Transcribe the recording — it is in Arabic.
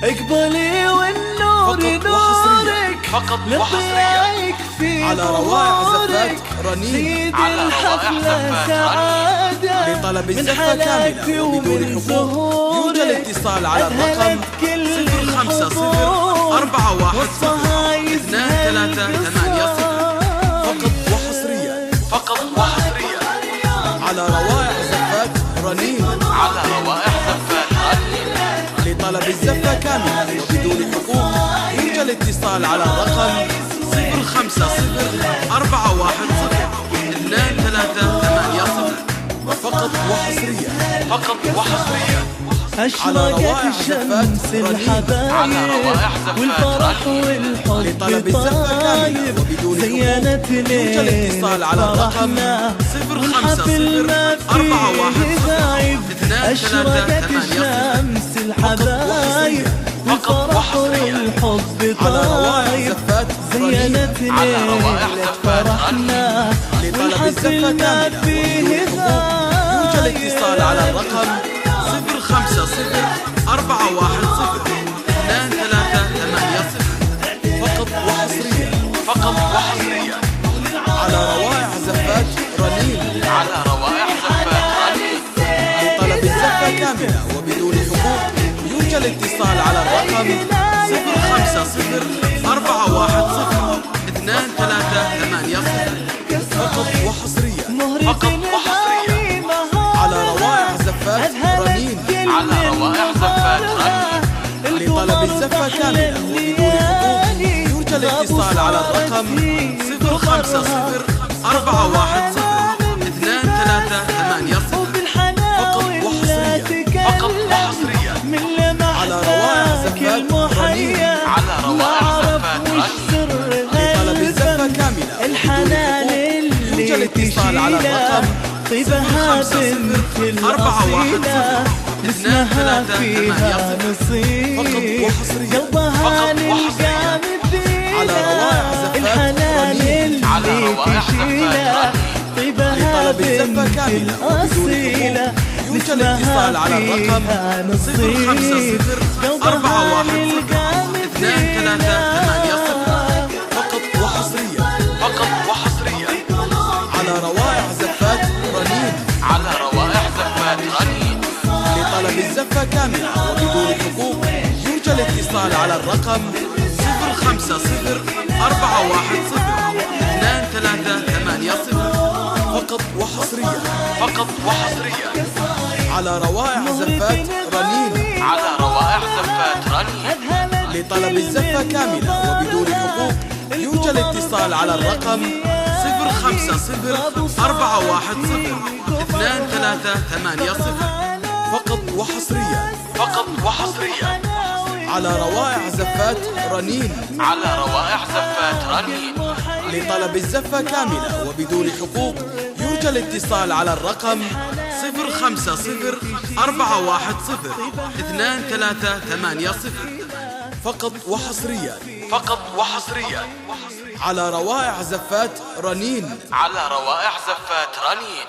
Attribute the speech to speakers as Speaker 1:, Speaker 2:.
Speaker 1: اقبلي والنور نورك
Speaker 2: فقط وحصريا
Speaker 1: على روائع زفات رنين. على الحفلة سعادة
Speaker 2: لطلب الزفة كاملة وبدون حقوق يوجد الاتصال على الرقم 050 415 2380. فقط وحصريا على روائع زفات رنين.
Speaker 3: على روائع زفات رنين.
Speaker 2: لطلب الزفة كاملة وبدون حقوق يوجد الاتصال على الرقم 050 415 2380. فقط وحصريا
Speaker 1: أشرقت الشمس الحبايب والفرح والحب طاير، زينت ليل فرحنا والحفل ما فيه غايب. أشرقت الشمس الحبايب والفرح والحب طاير، زينت ليل فرحنا والحفل ما فيه غايب.
Speaker 2: يوجد الاتصال على الرقم 050 415 2380. فقط وحصريا على روائع زفات رنين.
Speaker 3: على روائع زفات رنين.
Speaker 2: لطلب الزفة كاملة وبدون حقوق يوجد الاتصال على الرقم 050 415 2380. فقط وحصريا على روائع زفات رنين.
Speaker 3: على روائع زفات رنين.
Speaker 2: لطلب الزفة كاملة وبدون حقوق يرجى الاتصال على الرقم 050 415 2380.
Speaker 3: فقط وحصريا
Speaker 2: على روائع زفات رنين.
Speaker 3: على روائع زفات رنين.
Speaker 2: لطلب الزفة كاملة وبدون حقوق يرجى الاتصال على الرقم 050 415
Speaker 1: اسمها فيها نصيب، قلبها نلقى مثيلة،
Speaker 2: على روائع زفات
Speaker 1: الحنان اللي تشيله، طيبها بنت الأصيلة،
Speaker 2: يوجد الاتصال على الرقم 050 415 2380. فقط وحصريا على روائع زفات رنين.
Speaker 3: على روائع زفات رنين.
Speaker 2: لطلب الزفة كاملة وبدون حقوق يرجى الاتصال على الرقم 050 415 2380. فقط وحصريا على روائع زفات رنين.
Speaker 3: على روائع زفات رنين.
Speaker 2: لطلب الزفة كاملة وبدون حقوق يرجى الاتصال على الرقم 050 415 2380. فقط وحصريا على روائع زفات رنين.
Speaker 3: على روائع زفات رنين.
Speaker 2: لطلب الزفة كاملة وبدون حقوق يرجى الاتصال على الرقم 050 415 2380. فقط وحصريا على روائع زفات رنين.
Speaker 3: على روائع زفات رنين.